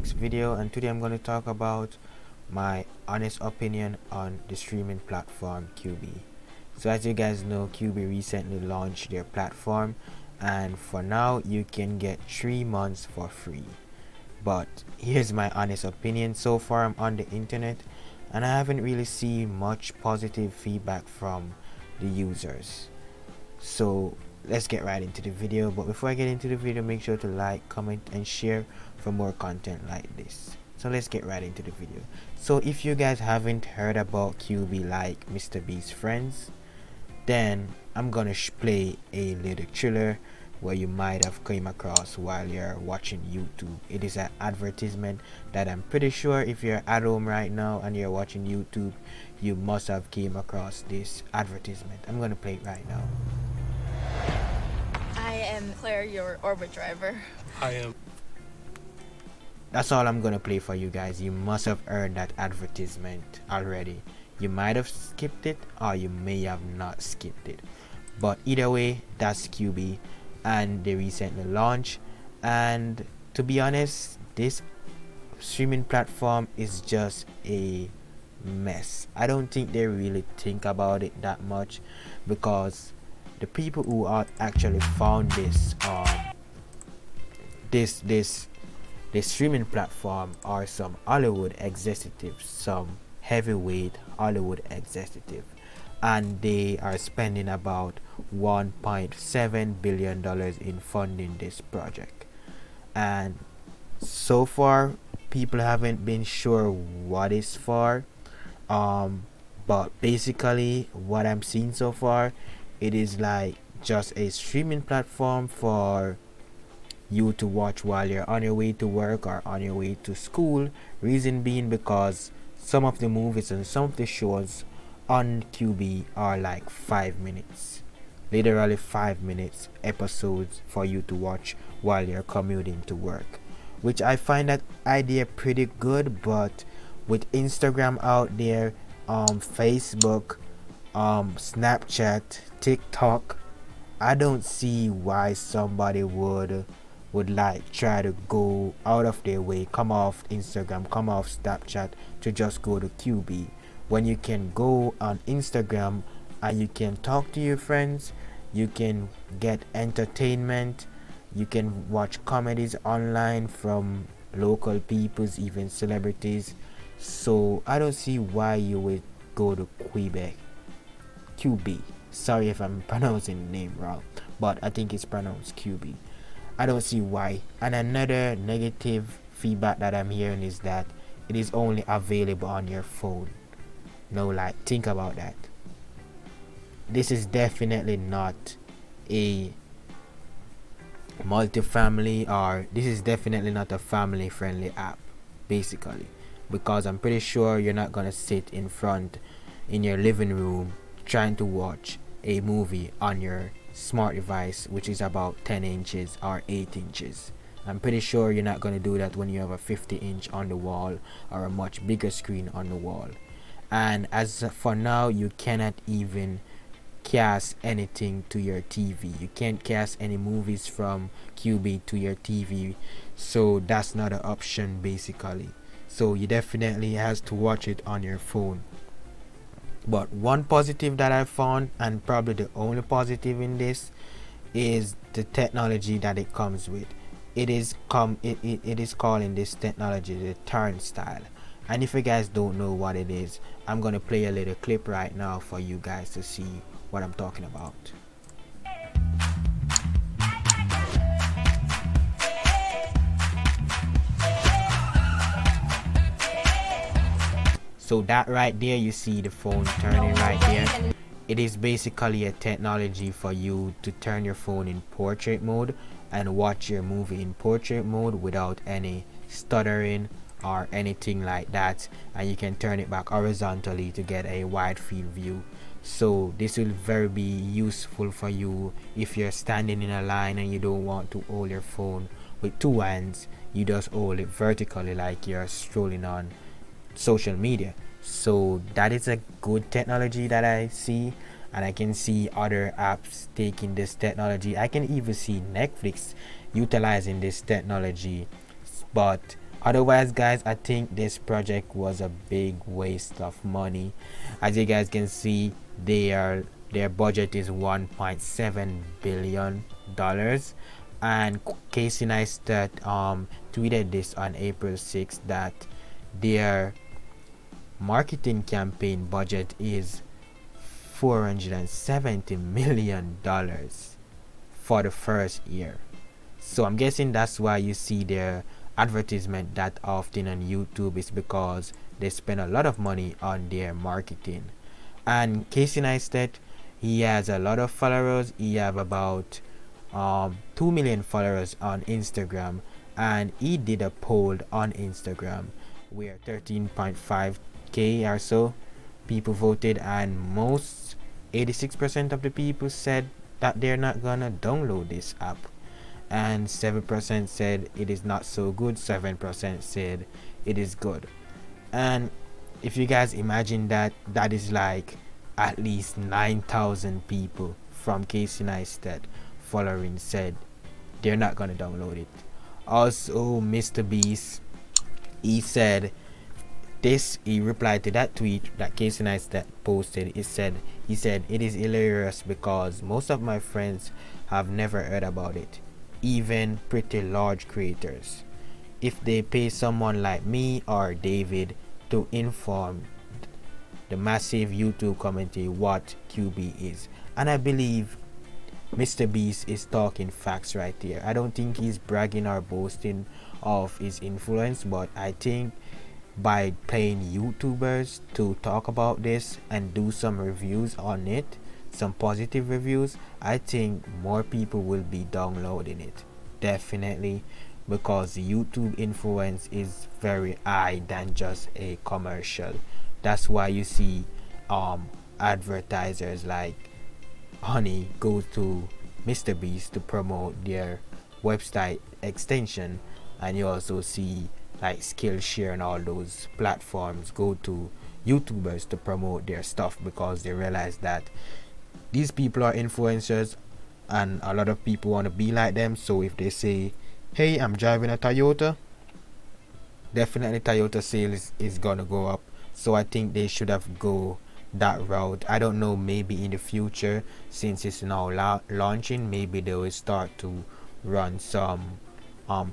next video, and today I'm going to talk about my honest opinion on the streaming platform Quibi. So as you guys know, Quibi recently launched their platform, and for now you can get 3 months for free. But here's my honest opinion. So far I'm on the internet and I haven't really seen much positive feedback from the users. So let's get right into the video. But before I get into the video, make sure to like, comment and share for more content like this. So let's get right into the video. So if you guys haven't heard about Quibi like Mr. Beast's friends, then I'm gonna play a little trailer where you might have came across while you're watching YouTube. It is an advertisement that I'm pretty sure if you're at home right now and you're watching YouTube, you must have came across this advertisement. I'm gonna play it right now. I am Claire, your orbit driver. I am. That's all I'm gonna play for you guys. You must have heard that advertisement already. You might have skipped it or you may have not skipped it, but either way, that's Quibi and they recently launched. And to be honest, this streaming platform is just a mess. I don't think they really think about it that much, because the people who are actually found this streaming platform are some Hollywood executives, some heavyweight Hollywood executive, and they are spending about $1.7 billion in funding this project. And so far people haven't been sure what it's for, but basically what I'm seeing so far, it is like just a streaming platform for you to watch while you're on your way to work or on your way to school. Reason being because some of the movies and some of the shows on Quibi are like 5 minutes, literally 5 minutes episodes for you to watch while you're commuting to work, which I find that idea pretty good. But with Instagram out there, Facebook, Snapchat, TikTok, I don't see why somebody would like try to go out of their way, come off Instagram, come off Snapchat to just go to Quibi, when you can go on Instagram and you can talk to your friends, you can get entertainment, you can watch comedies online from local peoples, even celebrities. So I don't see why you would go to Quibi. Sorry if I'm pronouncing the name wrong, but I think it's pronounced Quibi. I don't see why. And another negative feedback that I'm hearing is that it is only available on your phone. No, like, think about that. This is definitely not a multifamily, or this is definitely not a family friendly app, basically, because I'm pretty sure you're not gonna sit in front in your living room trying to watch a movie on your smart device, which is about 10 inches or 8 inches. I'm pretty sure you're not going to do that when you have a 50-inch on the wall or a much bigger screen on the wall. And as for now, you cannot even cast anything to your TV. You can't cast any movies from Quibi to your TV, so that's not an option basically. So you definitely has to watch it on your phone. But one positive that I found, and probably the only positive in this, is the technology that it comes with. It is calling this technology the Turnstyle. And if you guys don't know what it is, I'm gonna play a little clip right now for you guys to see what I'm talking about. So that right there, you see the phone turning right there. It is basically a technology for you to turn your phone in portrait mode and watch your movie in portrait mode without any stuttering or anything like that. And you can turn it back horizontally to get a wide field view. So this will very be useful for you if you're standing in a line and you don't want to hold your phone with two hands. You just hold it vertically like you're strolling on social media. So that is a good technology that I see, and I can see other apps taking this technology. I can even see Netflix utilizing this technology, but Otherwise, guys, I think this project was a big waste of money. As you guys can see, their budget is 1.7 billion dollars, and Casey Neistat tweeted this on April 6th that their marketing campaign budget is $470 million for the first year. So I'm guessing that's why you see their advertisement that often on YouTube, is because they spend a lot of money on their marketing. And Casey Neistat, he has a lot of followers. He have about 2 million followers on Instagram, and he did a poll on Instagram where 13.5k or so people voted, and most 86% of the people said that they're not gonna download this app, and 7% said it is not so good, 7% said it is good. And if you guys imagine that, that is like at least 9,000 people from Casey Neistat following said they're not gonna download it. Also, Mr. Beast, he said this, he replied to that tweet that Casey Neistat posted. He said it is hilarious because most of my friends have never heard about it, even pretty large creators. If they pay someone like me or David to inform the massive YouTube community what Quibi is. And I believe Mr. Beast is talking facts right here. I don't think he's bragging or boasting of his influence, but I think by paying YouTubers to talk about this and do some reviews on it, some positive reviews, I think more people will be downloading it. Definitely, because YouTube influence is very high than just a commercial. That's why you see advertisers like Honey go to Mr. Beast to promote their website extension, and you also see like Skillshare and all those platforms go to YouTubers to promote their stuff, because they realize that these people are influencers and a lot of people want to be like them. So if they say, hey, I'm driving a Toyota, definitely Toyota sales is gonna go up. So I think they should have go that route. I don't know, maybe in the future, since it's now launching, maybe they will start to run some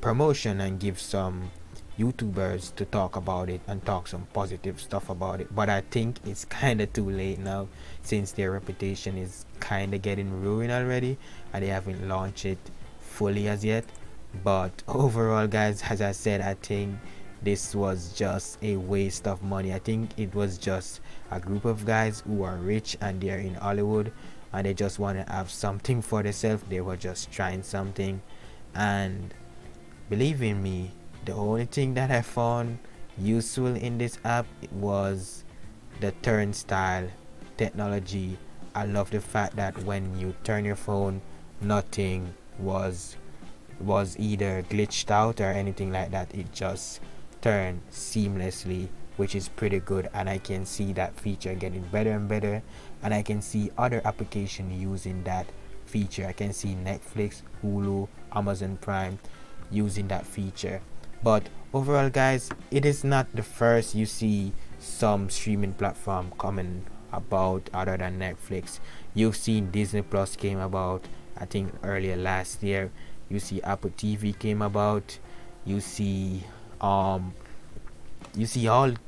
promotion and give some YouTubers to talk about it and talk some positive stuff about it. But I think it's kind of too late now, since their reputation is kind of getting ruined already and they haven't launched it fully as yet. But overall, guys, as I said, I think this was just a waste of money. I think it was just a group of guys who are rich and they're in Hollywood and they just want to have something for themselves. They were just trying something, and believe in me, the only thing that I found useful in this app was the Turnstyle technology. I love the fact that when you turn your phone, nothing was either glitched out or anything like that. It just turned seamlessly, which is pretty good, and I can see that feature getting better and better, and I can see other applications using that feature. I can see Netflix, Hulu, Amazon Prime using that feature. But overall, guys, it is not the first you see some streaming platform coming about other than Netflix. You've seen Disney Plus came about, I think earlier last year. You see Apple TV came about. You see all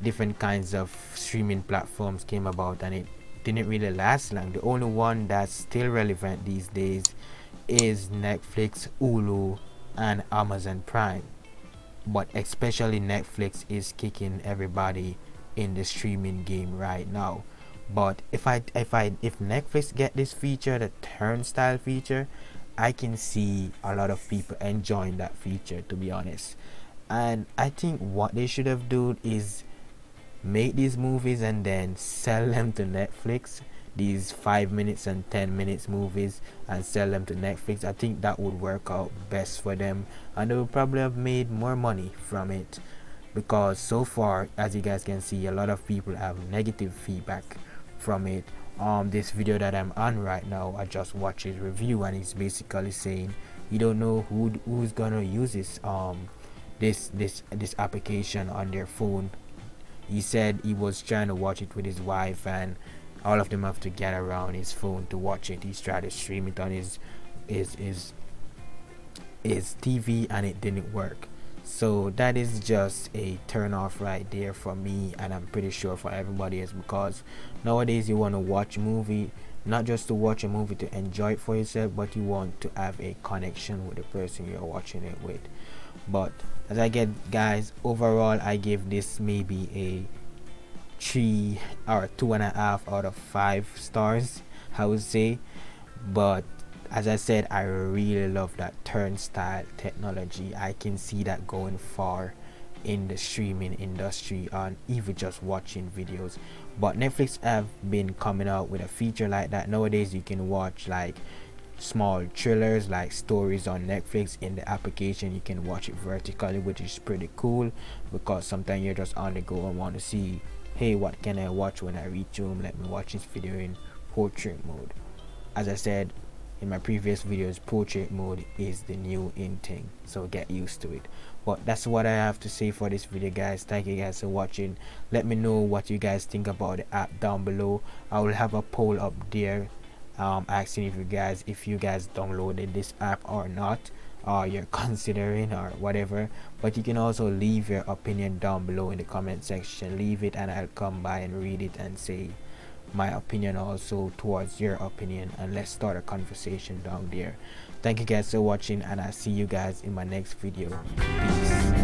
different kinds of streaming platforms came about, and it didn't really last long. The only one that's still relevant these days is Netflix, Hulu, and Amazon Prime. But especially Netflix is kicking everybody in the streaming game right now. But if Netflix get this feature, the Turnstyle feature, I can see a lot of people enjoying that feature, to be honest. And I think what they should have done is make these movies and then sell them to Netflix, these 5 minutes and 10 minutes movies, and sell them to Netflix. I think that would work out best for them, and they would probably have made more money from it, because so far, as you guys can see, a lot of people have negative feedback from it. This video that I'm on right now, I just watched his review, and he's basically saying he don't know who's gonna use this application on their phone. He said he was trying to watch it with his wife, and all of them have to get around his phone to watch it. He's tried to stream it on his his his TV, and it didn't work. So that is just a turn off right there for me, and I'm pretty sure for everybody else, because nowadays you want to watch a movie, not just to watch a movie to enjoy it for yourself, but you want to have a connection with the person you're watching it with. But as I get, guys, overall I give this maybe a 3 or 2.5 out of 5 stars, I would say. But as I said, I really love that turnstile technology. I can see that going far in the streaming industry, on even just watching videos. But Netflix have been coming out with a feature like that. Nowadays you can watch like small thrillers, like stories on Netflix in the application. You can watch it vertically, which is pretty cool, because sometimes you're just on the go and want to see, hey, what can I watch when I reach home? Let me watch this video in portrait mode. As I said in my previous videos, portrait mode is the new in thing, so get used to it. But that's what I have to say for this video, guys. Thank you guys for watching. Let me know what you guys think about the app down below. I will have a poll up there asking if you guys downloaded this app or not, or you're considering or whatever. But you can also leave your opinion down below in the comment section. Leave it and I'll come by and read it and say my opinion also towards your opinion, and let's start a conversation down there. Thank you guys for watching, and I'll see you guys in my next video. Peace.